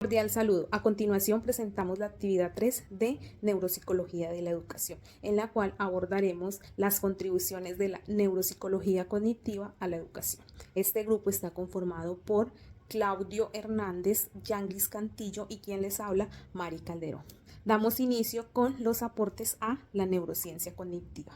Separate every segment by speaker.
Speaker 1: Cordial saludo. A continuación presentamos la actividad 3 de Neuropsicología de la Educación, en la cual abordaremos las contribuciones de la neuropsicología cognitiva a la educación. Este grupo está conformado por Claudio Hernández, Yanglis Cantillo y quien les habla, Mari Calderón. Damos inicio con los aportes a la neurociencia cognitiva.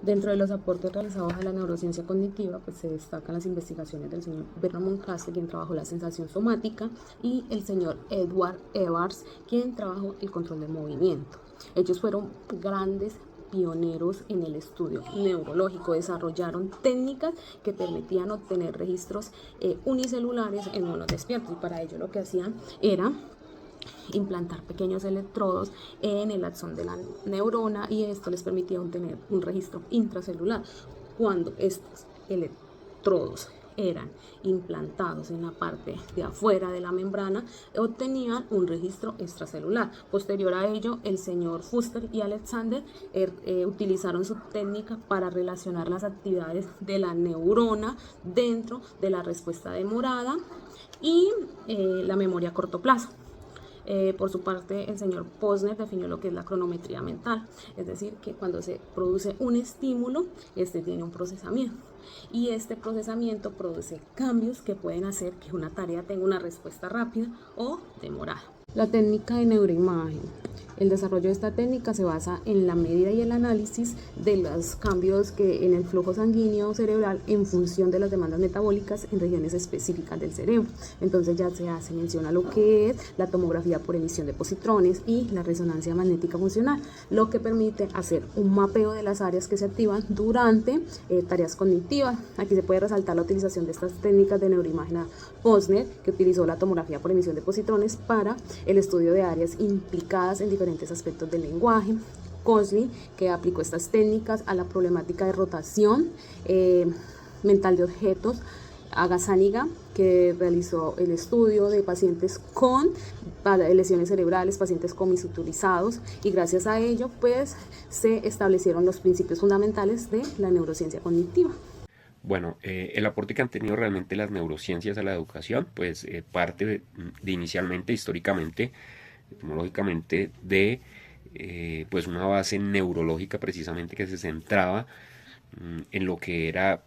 Speaker 2: Dentro de los aportes realizados a la neurociencia cognitiva, pues se destacan las investigaciones del señor Bernard Moncaster, quien trabajó la sensación somática, y el señor Edward Evars, quien trabajó el control del movimiento. Ellos fueron grandes pioneros en el estudio neurológico, desarrollaron técnicas que permitían obtener registros unicelulares en monos despiertos, y para ello lo que hacían era implantar pequeños electrodos en el axón de la neurona, y esto les permitía obtener un registro intracelular. Cuando estos electrodos eran implantados en la parte de afuera de la membrana, obtenían un registro extracelular. Posterior a ello, el señor Fuster y Alexander utilizaron su técnica para relacionar las actividades de la neurona dentro de la respuesta demorada y la memoria a corto plazo. Por su parte, el señor Posner definió lo que es la cronometría mental, es decir, que cuando se produce un estímulo, este tiene un procesamiento, y este procesamiento produce cambios que pueden hacer que una tarea tenga una respuesta rápida o demorada. La técnica de neuroimagen. El desarrollo de esta técnica se basa en la medida y el análisis de los cambios que en el flujo sanguíneo cerebral en función de las demandas metabólicas en regiones específicas del cerebro. Entonces ya se hace mención a lo que es la tomografía por emisión de positrones y la resonancia magnética funcional, lo que permite hacer un mapeo de las áreas que se activan durante tareas cognitivas. Aquí se puede resaltar la utilización de estas técnicas de neuroimagen a Posner, que utilizó la tomografía por emisión de positrones para el estudio de áreas implicadas en diferentes aspectos del lenguaje. Cosley, que aplicó estas técnicas a la problemática de rotación mental de objetos. Agasániga, que realizó el estudio de pacientes con lesiones cerebrales, pacientes comisuturizados, y gracias a ello pues se establecieron los principios fundamentales de la neurociencia cognitiva.
Speaker 3: Bueno, el aporte que han tenido realmente las neurociencias a la educación, pues parte de inicialmente, históricamente, etimológicamente, de pues una base neurológica precisamente que se centraba en lo que era,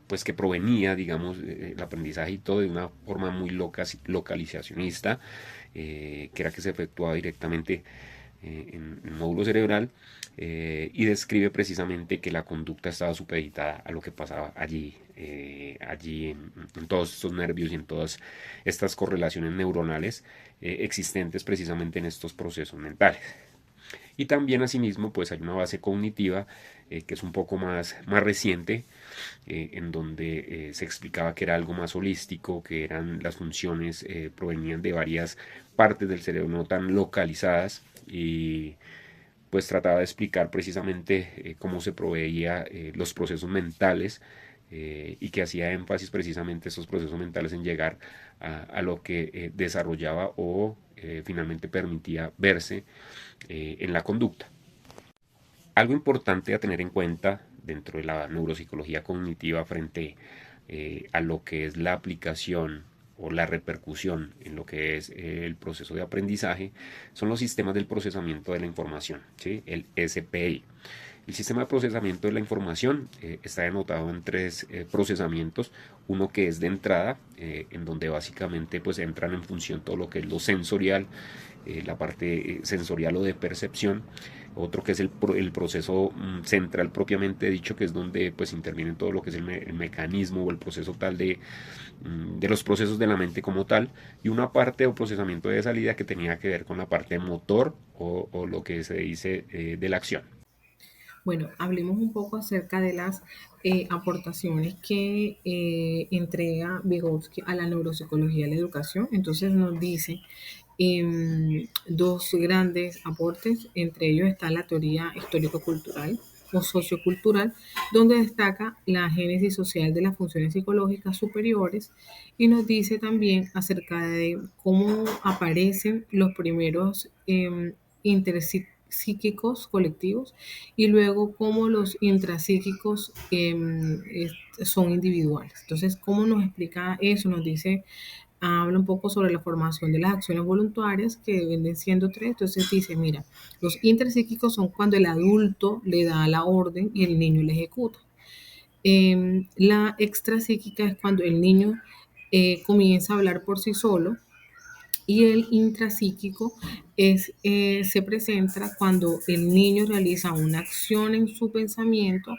Speaker 3: pues que provenía, digamos, el aprendizaje y todo de una forma muy localizacionista, que era que se efectuaba directamente en el módulo cerebral, y describe precisamente que la conducta estaba supeditada a lo que pasaba allí, en todos estos nervios y en todas estas correlaciones neuronales existentes precisamente en estos procesos mentales. Y también asimismo pues hay una base cognitiva que es un poco más reciente, en donde se explicaba que era algo más holístico, que eran las funciones provenían de varias partes del cerebro no tan localizadas, y pues trataba de explicar precisamente cómo se proveía los procesos mentales, y que hacía énfasis precisamente esos procesos mentales en llegar a lo que desarrollaba o finalmente permitía verse en la conducta. Algo importante a tener en cuenta dentro de la neuropsicología cognitiva frente a lo que es la aplicación o la repercusión en lo que es el proceso de aprendizaje son los sistemas del procesamiento de la información, ¿sí? El SPI. El sistema de procesamiento de la información está denotado en tres procesamientos. Uno que es de entrada, en donde básicamente pues entran en función todo lo que es lo sensorial, la parte sensorial o de percepción. Otro que es el proceso central propiamente dicho, que es donde pues interviene todo lo que es el mecanismo o el proceso tal de los procesos de la mente como tal, y una parte o procesamiento de salida que tenía que ver con la parte motor o lo que se dice de la acción.
Speaker 4: Bueno, hablemos un poco acerca de las aportaciones que entrega Vygotsky a la neuropsicología de la educación. Entonces nos dice dos grandes aportes, entre ellos está la teoría histórico-cultural o sociocultural, donde destaca la génesis social de las funciones psicológicas superiores, y nos dice también acerca de cómo aparecen los primeros interpsíquicos colectivos, y luego cómo los intrapsíquicos son individuales. Entonces, ¿cómo nos explica eso? Nos dice habla un poco sobre la formación de las acciones voluntarias, que vienen siendo 3. Entonces dice, mira, los interpsíquicos son cuando el adulto le da la orden y el niño la ejecuta. La extrapsíquica es cuando el niño comienza a hablar por sí solo, y el intrapsíquico se presenta cuando el niño realiza una acción en su pensamiento,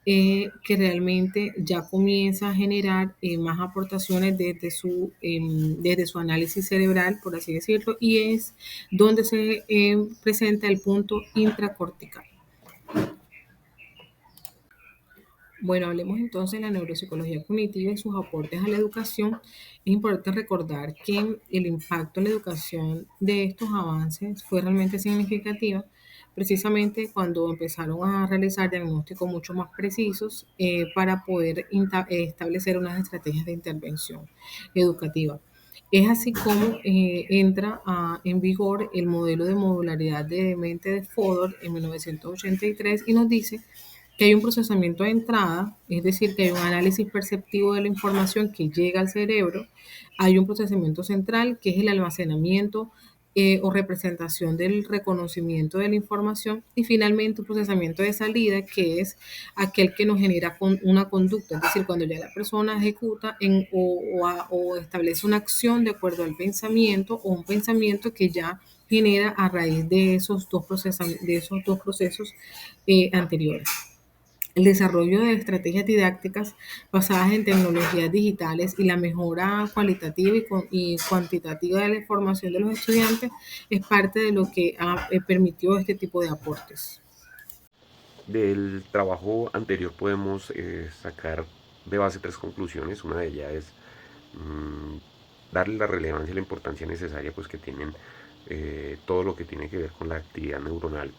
Speaker 4: que realmente ya comienza a generar más aportaciones desde su análisis cerebral, por así decirlo, y es donde se presenta el punto intracortical. Bueno, hablemos entonces de la neuropsicología cognitiva y sus aportes a la educación. Es importante recordar que el impacto en la educación de estos avances fue realmente significativa, precisamente cuando empezaron a realizar diagnósticos mucho más precisos para poder establecer unas estrategias de intervención educativa. Es así como entra en vigor el modelo de modularidad de mente de Fodor en 1983 y nos dice que hay un procesamiento de entrada, es decir, que hay un análisis perceptivo de la información que llega al cerebro, hay un procesamiento central, que es el almacenamiento o representación del reconocimiento de la información, y finalmente un procesamiento de salida, que es aquel que nos genera una conducta, es decir, cuando ya la persona ejecuta o establece una acción de acuerdo al pensamiento o un pensamiento que ya genera a raíz de esos dos procesos anteriores. El desarrollo de estrategias didácticas basadas en tecnologías digitales y la mejora cualitativa y cuantitativa de la información de los estudiantes es parte de lo que permitió este tipo de aportes.
Speaker 3: Del trabajo anterior podemos sacar de base 3 conclusiones. Una de ellas es darle la relevancia y la importancia necesaria pues, que tienen todo lo que tiene que ver con la actividad neuronal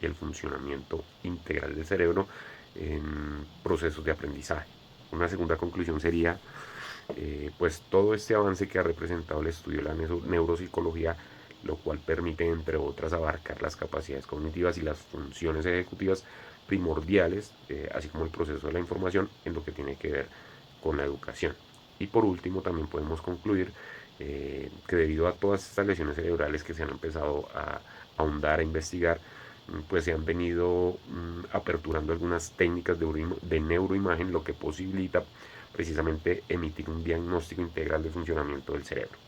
Speaker 3: y el funcionamiento integral del cerebro en procesos de aprendizaje. Una segunda conclusión sería pues todo este avance que ha representado el estudio de la neuropsicología, lo cual permite, entre otras, abarcar las capacidades cognitivas y las funciones ejecutivas primordiales, así como el proceso de la información en lo que tiene que ver con la educación. Y por último, también podemos concluir que debido a todas estas lesiones cerebrales que se han empezado a ahondar, a investigar, pues se han venido aperturando algunas técnicas de neuroimagen, lo que posibilita precisamente emitir un diagnóstico integral de funcionamiento del cerebro.